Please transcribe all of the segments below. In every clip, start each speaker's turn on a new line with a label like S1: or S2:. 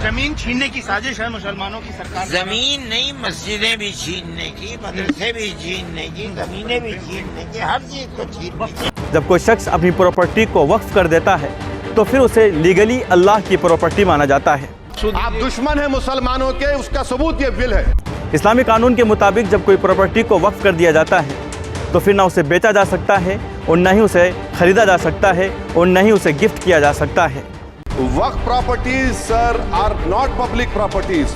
S1: जमीन छीनने की साजिश है मुसलमानों की सरकार।
S2: जमीन नहीं, मस्जिदें भी छीनने की, मदरसे भी छीनने की, जमीनें भी छीनने की, हर चीज को छीनने की।
S3: जब कोई शख्स अपनी प्रॉपर्टी को वक्फ कर देता है तो फिर उसे लीगली अल्लाह की प्रॉपर्टी माना जाता है।
S4: आप दुश्मन हैं मुसलमानों के, उसका सबूत ये बिल है।
S3: इस्लामी कानून के मुताबिक जब कोई प्रॉपर्टी को वक्फ कर दिया जाता है तो फिर ना उसे बेचा जा सकता है और न ही उसे खरीदा जा सकता है और न ही उसे गिफ्ट किया जा सकता है।
S4: Waqf properties sir are not public properties.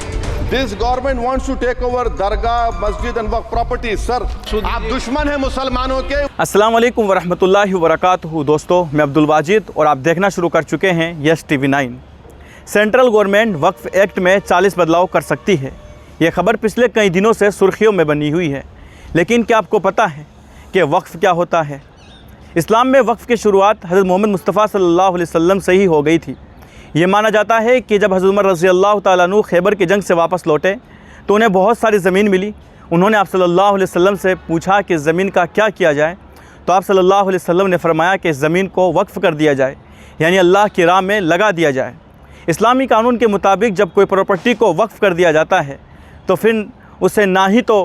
S4: This government wants to take over dargah, masjid and Waqf properties. Sir आप दुश्मन हैं मुसलमानों के।
S3: अस्सलाम वालेकुम वरहमतुल्लाहि वबरकातुहू। दोस्तों, मैं अब्दुल वाजिद और आप देखना शुरू कर चुके हैं यस टीवी 9। सेंट्रल गवर्नमेंट वक्फ एक्ट में 40 बदलाव कर सकती है। ये खबर पिछले कई दिनों से सुर्खियों में बनी हुई है, लेकिन क्या आपको पता है कि वक्फ क्या होता है? इस्लाम में वक्फ की शुरुआत हज़रत मोहम्मद मुस्तफ़ा सल्लल्लाहु अलैहि वसल्लम से ही हो गई थी। ये माना जाता है कि जब हज़रत उमर रज़ी अल्लाह तआला अन्हु खैबर की जंग से वापस लौटे तो उन्हें बहुत सारी ज़मीन मिली। उन्होंने आप सल्लल्लाहु अलैहि वसल्लम से पूछा कि ज़मीन का क्या किया जाए, तो आप सल्लल्लाहु अलैहि वसल्लम ने फरमाया कि ज़मीन को वक्फ़ कर दिया जाए, यानी अल्लाह की राह में लगा दिया जाए। इस्लामी कानून के मुताबिक जब कोई प्रॉपर्टी को वक्फ़ कर दिया जाता है तो फिर उसे ना ही तो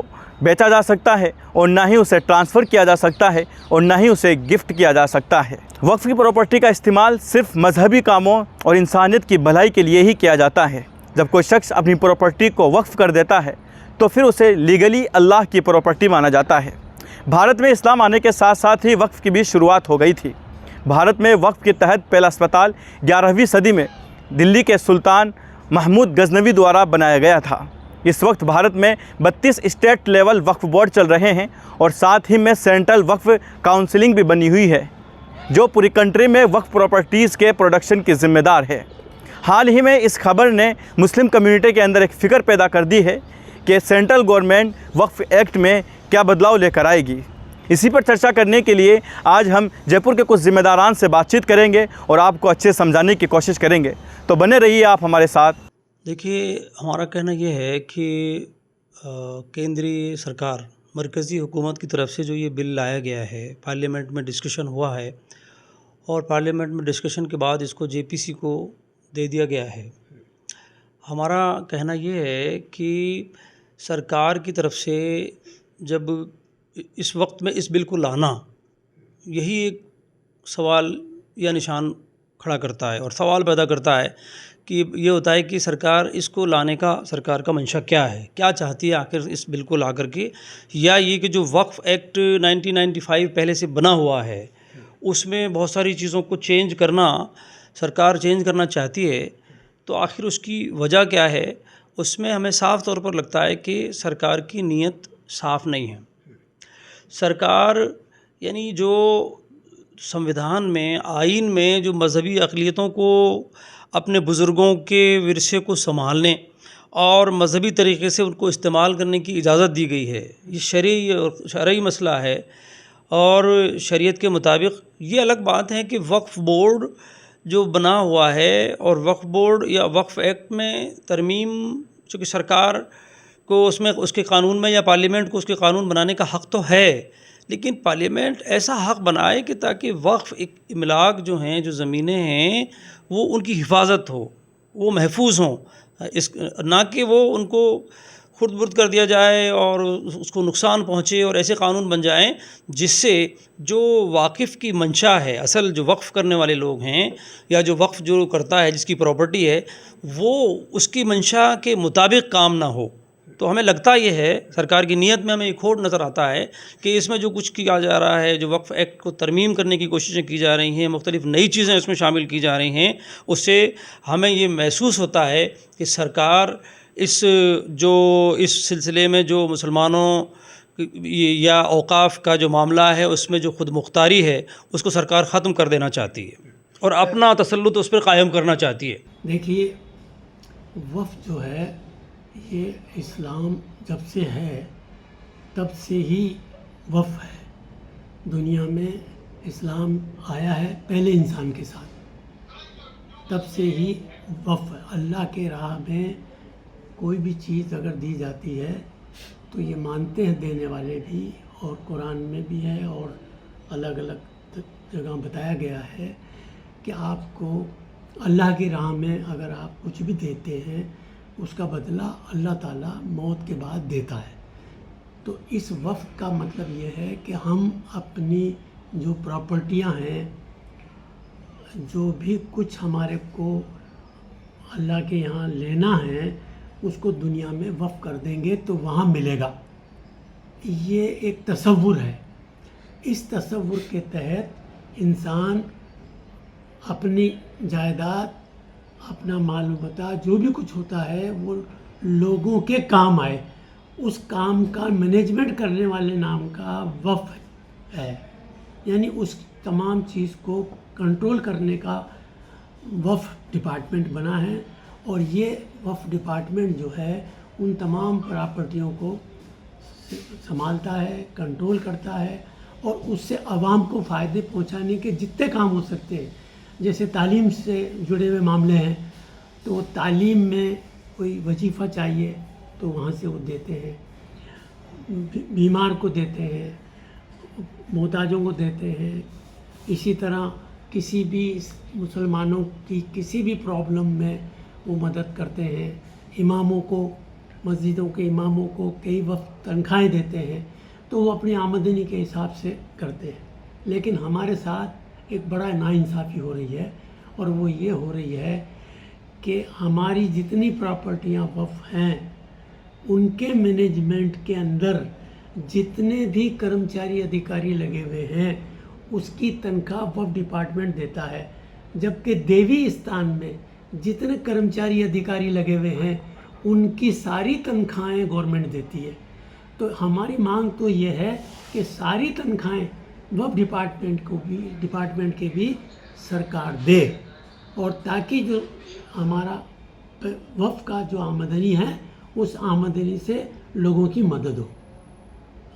S3: बेचा जा सकता है और ना ही उसे ट्रांसफ़र किया जा सकता है और ना ही उसे गिफ्ट किया जा सकता है। वक्फ की प्रॉपर्टी का इस्तेमाल सिर्फ मजहबी कामों और इंसानियत की भलाई के लिए ही किया जाता है। जब कोई शख्स अपनी प्रॉपर्टी को वक्फ कर देता है तो फिर उसे लीगली अल्लाह की प्रॉपर्टी माना जाता है। भारत में इस्लाम आने के साथ साथ ही वक्फ की भी शुरुआत हो गई थी। भारत में वक्फ के तहत पहला अस्पताल 11वीं सदी में दिल्ली के सुल्तान महमूद गजनवी द्वारा बनाया गया था। इस वक्त भारत में 32 स्टेट लेवल वक्फ बोर्ड चल रहे हैं और साथ ही में सेंट्रल वक्फ काउंसिलिंग भी बनी हुई है, जो पूरी कंट्री में वक्फ प्रॉपर्टीज़ के प्रोडक्शन की ज़िम्मेदार है। हाल ही में इस खबर ने मुस्लिम कम्युनिटी के अंदर एक फ़िक्र पैदा कर दी है कि सेंट्रल गवर्नमेंट वक्फ एक्ट में क्या बदलाव लेकर आएगी। इसी पर चर्चा करने के लिए आज हम जयपुर के कुछ ज़िम्मेदारान से बातचीत करेंगे और आपको अच्छे समझाने की कोशिश करेंगे, तो बने रहिए आप हमारे साथ।
S5: देखिए, हमारा कहना ये है कि केंद्रीय सरकार, मरकज़ी हुकूमत की तरफ से जो ये बिल लाया गया है, पार्लियामेंट में डिस्कशन हुआ है और पार्लियामेंट में डिस्कशन के बाद इसको जेपीसी को दे दिया गया है। हमारा कहना ये है कि सरकार की तरफ से जब इस वक्त में इस बिल को लाना, यही एक सवाल या निशान खड़ा करता है और सवाल पैदा करता है कि ये होता है कि सरकार इसको लाने का, सरकार का मंशा क्या है, क्या चाहती है आखिर इस बिल को ला करके, या ये कि जो वक्फ एक्ट 1995 पहले से बना हुआ है उसमें बहुत सारी चीज़ों को चेंज करना, सरकार चेंज करना चाहती है, तो आखिर उसकी वजह क्या है? उसमें हमें साफ़ तौर पर लगता है कि सरकार की नीयत साफ़ नहीं है। सरकार यानी जो संविधान में, आइन में जो मजहबी अक़लियतों को, अपने बुज़ुर्गों के विरसे को संभालने और मजहबी तरीक़े से उनको इस्तेमाल करने की इजाज़त दी गई है, ये शरई मसला है। और शरीयत के मुताबिक ये अलग बात है कि वक्फ़ बोर्ड जो बना हुआ है और वक्फ़ बोर्ड या वक्फ़ एक्ट में तरमीम, चूँकि सरकार को उसमें उसके कानून में या पार्लियामेंट को उसके कानून बनाने का हक़ तो है, लेकिन पार्लियामेंट ऐसा हक़ बनाए कि ताकि वक्फ़ इमलाक जो हैं, जो ज़मीनें हैं, वो उनकी हिफाजत हो, वो महफूज हों, इस ना कि वो उनको खुर्द-बुर्द कर दिया जाए और उसको नुकसान पहुँचे और ऐसे कानून बन जाएं जिससे जो वाकिफ़ की मंशा है, असल जो वक्फ़ करने वाले लोग हैं या जो वक्फ़ जो करता है, जिसकी प्रॉपर्टी है, वो उसकी मंशा के मुताबिक काम ना हो। तो हमें लगता ये है, सरकार की नीयत में हमें एक खोट नज़र आता है कि इसमें जो कुछ किया जा रहा है, जो वक्फ़ एक्ट को तरमीम करने की कोशिशें की जा रही हैं, मुख्तलिफ़ नई चीज़ें इसमें शामिल की जा रही हैं, उससे हमें ये महसूस होता है कि सरकार इस सिलसिले में जो मुसलमानों या औक़ाफ़ का जो मामला है, उसमें जो खुद मुख्तारी है, उसको सरकार ख़त्म कर देना चाहती है और अपना तसल्लुत उस पर कायम करना चाहती है।
S6: देखिए, वक्फ जो है ये इस्लाम जब से है तब से ही वक्फ है। दुनिया में इस्लाम आया है पहले इंसान के साथ, तब से ही वक्फ है। अल्लाह के राह में कोई भी चीज़ अगर दी जाती है तो ये मानते हैं देने वाले भी, और कुरान में भी है और अलग अलग जगह बताया गया है कि आपको अल्लाह की राह में अगर आप कुछ भी देते हैं उसका बदला अल्लाह ताला मौत के बाद देता है। तो इस वक्फ का मतलब ये है कि हम अपनी जो प्रॉपर्टियां हैं, जो भी कुछ हमारे को अल्लाह के यहाँ लेना है, उसको दुनिया में वक्फ कर देंगे तो वहाँ मिलेगा। ये एक तसव्वुर है। इस तसव्वुर के तहत इंसान अपनी जायदाद, अपना माल मता, जो भी कुछ होता है वो लोगों के काम आए, उस काम का मैनेजमेंट करने वाले नाम का वक्फ है। यानी उस तमाम चीज़ को कंट्रोल करने का वक्फ डिपार्टमेंट बना है। और ये वक्फ डिपार्टमेंट जो है उन तमाम प्रॉपर्टियों को संभालता है, कंट्रोल करता है और उससे आवाम को फ़ायदे पहुंचाने के जितने काम हो सकते हैं, जैसे तालीम से जुड़े हुए मामले हैं तो तालीम में कोई वजीफ़ा चाहिए तो वहाँ से वो देते हैं, बीमार को देते हैं, मोहताजों को देते हैं। इसी तरह किसी भी मुसलमानों की किसी भी प्रॉब्लम में वो मदद करते हैं। इमामों को, मस्जिदों के इमामों को कई वक्त तनख्वाहें देते हैं तो वो अपनी आमदनी के हिसाब से करते हैं। लेकिन हमारे साथ एक बड़ा नाइंसाफ़ी हो रही है और वो ये हो रही है कि हमारी जितनी प्रॉपर्टियां वक्फ हैं उनके मैनेजमेंट के अंदर जितने भी कर्मचारी अधिकारी लगे हुए हैं उसकी तनख्वाह वक्फ डिपार्टमेंट देता है, जबकि देवी स्थान में जितने कर्मचारी अधिकारी लगे हुए हैं उनकी सारी तनख्वाहें गवर्नमेंट देती है। तो हमारी मांग तो ये है कि सारी तनख्वाहें वक्फ डिपार्टमेंट के भी सरकार दे, और ताकि जो हमारा वक्फ का जो आमदनी है उस आमदनी से लोगों की मदद हो।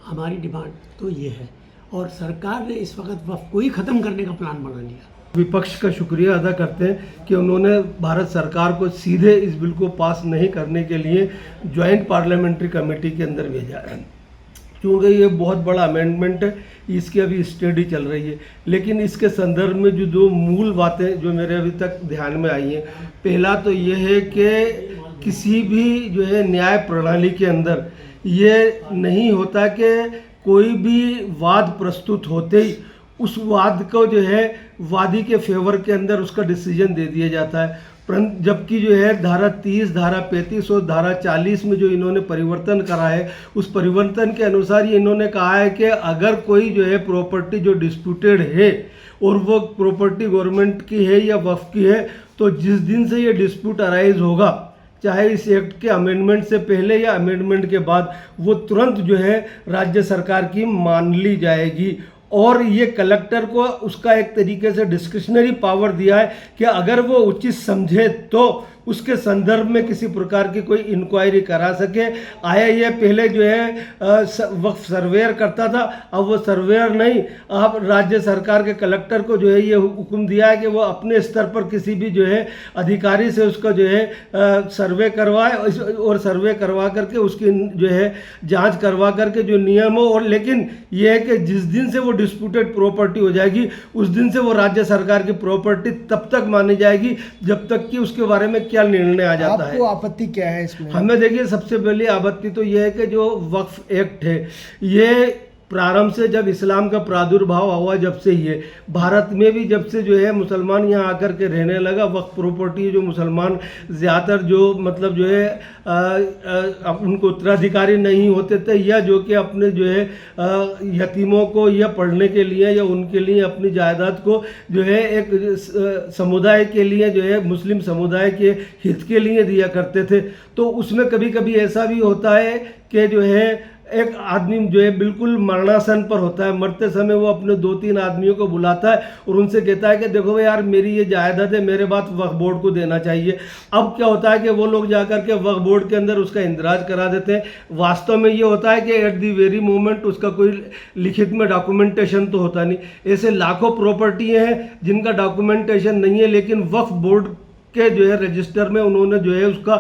S6: हमारी डिमांड तो ये है और सरकार ने इस वक्त वक्फ को ही ख़त्म करने का प्लान बना लिया।
S7: विपक्ष का शुक्रिया अदा करते हैं कि उन्होंने भारत सरकार को सीधे इस बिल को पास नहीं करने के लिए ज्वाइंट पार्लियामेंट्री कमेटी के अंदर भेजा है। क्योंकि ये बहुत बड़ा अमेंडमेंट है, इसकी अभी स्टडी चल रही है। लेकिन इसके संदर्भ में जो दो मूल बातें जो मेरे अभी तक ध्यान में आई हैं, पहला तो ये है कि किसी भी जो है न्याय प्रणाली के अंदर ये नहीं होता कि कोई भी वाद प्रस्तुत होते ही उस वाद को जो है वादी के फेवर के अंदर उसका डिसीजन दे दिया जाता है। परंतु जबकि जो है धारा 30, धारा 35 और धारा 40 में जो इन्होंने परिवर्तन करा है, उस परिवर्तन के अनुसार ये इन्होंने कहा है कि अगर कोई जो है प्रॉपर्टी जो डिस्प्यूटेड है और वो प्रॉपर्टी गवर्नमेंट की है या वक्फ की है, तो जिस दिन से ये डिस्प्यूट अराइज होगा, चाहे इस एक्ट के अमेंडमेंट से पहले या अमेंडमेंट के बाद, वो तुरंत जो है राज्य सरकार की मान ली जाएगी। और ये कलेक्टर को उसका एक तरीके से डिस्क्रिशनरी पावर दिया है कि अगर वो उचित समझे तो उसके संदर्भ में किसी प्रकार की कोई इंक्वायरी करा सके। आया ये पहले जो है वक्फ सर्वेयर करता था, अब वो सर्वेयर नहीं, अब राज्य सरकार के कलेक्टर को जो है ये हुक्म दिया है कि वो अपने स्तर पर किसी भी जो है अधिकारी से उसका जो है सर्वे करवाए और सर्वे करवा करके उसकी जो है जांच करवा करके जो नियम हो। और लेकिन ये है कि जिस दिन से वो डिस्प्यूटेड प्रॉपर्टी हो जाएगी उस दिन से वो राज्य सरकार की प्रॉपर्टी तब तक मानी जाएगी जब तक कि उसके बारे में क्या निर्णय आ जाता है।
S8: आपको आपत्ति क्या है इसमें?
S7: हमें देखिए, सबसे पहली आपत्ति तो यह है कि जो वक्फ एक्ट है ये प्रारंभ से जब इस्लाम का प्रादुर्भाव हुआ जब से ये भारत में भी जब से जो है मुसलमान यहाँ आकर के रहने लगा, वक्फ प्रॉपर्टी जो मुसलमान ज़्यादातर जो मतलब जो है उनको उत्तराधिकारी नहीं होते थे या जो कि अपने जो है यतीमों को या पढ़ने के लिए या उनके लिए अपनी जायदाद को जो है एक समुदाय के लिए जो है मुस्लिम समुदाय के हित के लिए दिया करते थे। तो उसमें कभी कभी ऐसा भी होता है कि जो है एक आदमी जो है बिल्कुल मरणासन पर होता है, मरते समय वो अपने 2-3 आदमियों को बुलाता है और उनसे कहता है कि देखो भाई यार मेरी ये जायदाद है, मेरे बात वक्फ बोर्ड को देना चाहिए। अब क्या होता है कि वो लोग जाकर के वक्फ बोर्ड के अंदर उसका इंदराज करा देते हैं। वास्तव में ये होता है कि एट दी वेरी मोमेंट उसका कोई लिखित में डॉक्यूमेंटेशन तो होता नहीं। ऐसे लाखों प्रॉपर्टी हैं जिनका डॉक्यूमेंटेशन नहीं है, लेकिन वक्फ बोर्ड के जो है रजिस्टर में उन्होंने जो है उसका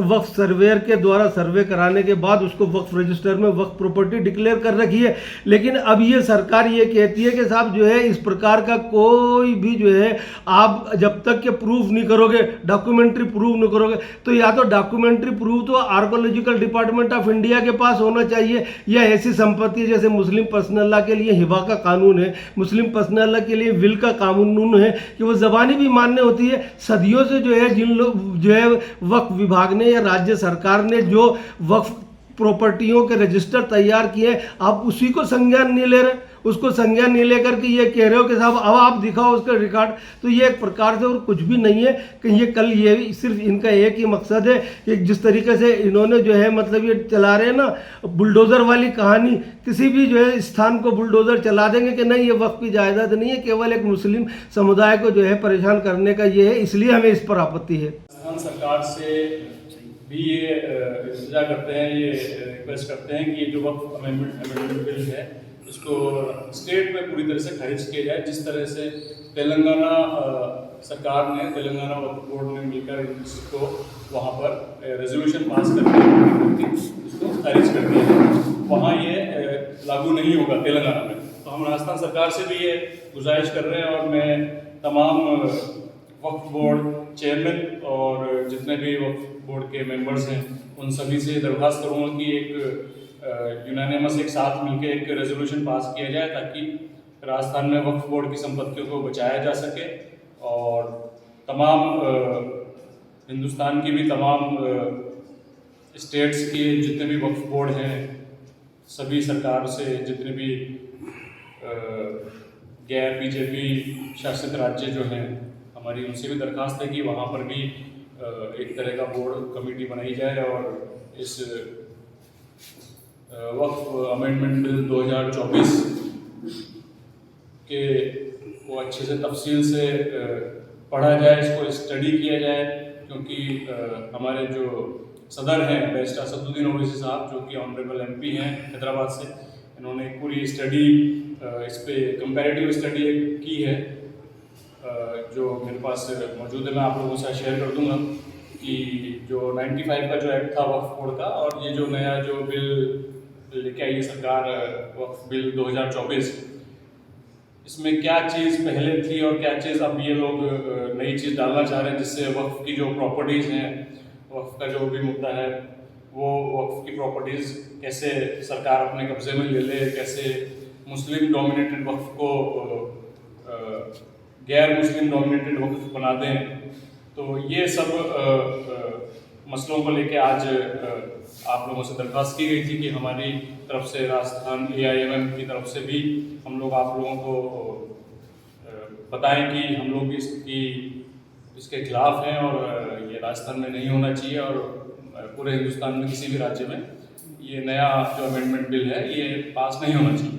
S7: वक्फ सर्वेयर के द्वारा सर्वे कराने के बाद उसको वक्फ रजिस्टर में वक्फ प्रॉपर्टी डिक्लेयर कर रखी है। लेकिन अब ये सरकार ये कहती है कि साहब जो है इस प्रकार का कोई भी जो है आप जब तक के प्रूफ नहीं करोगे, डॉक्यूमेंट्री प्रूफ नहीं करोगे, तो या तो डॉक्यूमेंट्री प्रूफ तो आर्कोलॉजिकल डिपार्टमेंट ऑफ इंडिया के पास होना चाहिए, या ऐसी संपत्ति जैसे मुस्लिम पर्सनल लॉ के लिए हिबा का कानून है, मुस्लिम पर्सनल लॉ के लिए विल का कानून है कि वो ज़बानी भी मान्य होती है। सदियों से जो है जिन लोग जो है वक्फ विभाग ने या राज्य सरकार ने जो वक्फ प्रॉपर्टियों के रजिस्टर तैयार किए, आप उसी को संज्ञान नहीं ले रहे, उसको संज्ञान नहीं लेकर के ये कह रहे हो कि साहब अब आप दिखाओ उसका रिकॉर्ड। तो ये एक प्रकार से और कुछ भी नहीं है कि ये कल ये सिर्फ इनका एक ही मकसद है कि जिस तरीके से इन्होंने जो है मतलब ये चला रहे हैं ना बुलडोज़र वाली कहानी, किसी भी जो है स्थान को बुलडोज़र चला देंगे कि नहीं ये वक्त की जायदाद नहीं है, केवल एक मुस्लिम समुदाय को जो है परेशान करने का ये है, इसलिए हमें इस पर आपत्ति है।
S8: राजस्थान सरकार से भी ये इल्तिजा करते हैं, ये रिक्वेस्ट करते हैं कि ये जो वक्फ अमेंडमेंट बिल है इसको स्टेट में पूरी तरह से खारिज किया जाए। जिस तरह से तेलंगाना सरकार ने, तेलंगाना वक्फ बोर्ड ने मिलकर इसको वहाँ पर रेजोल्यूशन पास करके इसको खारिज कर दिया है, वहाँ ये लागू नहीं होगा तेलंगाना में। तो हम राजस्थान सरकार से भी ये गुजारिश कर रहे हैं और मैं तमाम वक्फ बोर्ड चेयरमैन और जितने भी वक्फ बोर्ड के मेंबर्स हैं उन सभी से दरख्वास्त करूँगा कि एक यूनानिमस एक साथ मिलकर एक रेजोल्यूशन पास किया जाए ताकि राजस्थान में वक्फ बोर्ड की संपत्तियों को बचाया जा सके और तमाम हिंदुस्तान की भी तमाम स्टेट्स के जितने भी वक्फ बोर्ड हैं सभी सरकार से जितने भी गैर बीजेपी शासित राज्य जो हैं हमारी उनसे भी दरख्वास्त है कि वहाँ पर भी एक तरह का बोर्ड कमेटी बनाई जाए और इस वक्फ अमेंडमेंट बिल 2024 के वो अच्छे से तफसील से पढ़ा जाए, इसको स्टडी किया जाए, क्योंकि हमारे जो सदर हैं बैरिस्टर असदुद्दीन ओवैसी साहब जो कि ऑनरेबल एमपी हैं हैदराबाद से, इन्होंने एक पूरी स्टडी इस पे कंपैरेटिव स्टडी की है जो मेरे पास मौजूद है, मैं आप लोगों से शेयर कर दूंगा कि जो 95 का जो एक्ट था वक्फ बोर्ड का और ये जो नया जो बिल लेके आई है सरकार वक्फ बिल 2024, इसमें क्या चीज़ पहले थी और क्या चीज़ अब ये लोग नई चीज़ डालना चाह रहे हैं जिससे वक्फ की जो प्रॉपर्टीज़ हैं, वक्फ का जो भी मुद्दा है वो वक्फ की प्रॉपर्टीज़ कैसे सरकार अपने कब्जे में ले ले, कैसे मुस्लिम डोमिनेटेड वक्फ को गैर मुस्लिम डोमिनेटेड वक्फ बना दें। तो ये सब मसलों को लेके आज आप लोगों से दरख्वास्त की गई थी कि हमारी तरफ से राजस्थान AIMM की तरफ से भी हम लोग आप लोगों को बताएं कि हम लोग इसके खिलाफ हैं और ये राजस्थान में नहीं होना चाहिए और पूरे हिंदुस्तान में किसी भी राज्य में ये नया जो अमेंडमेंट बिल है ये पास नहीं होना चाहिए।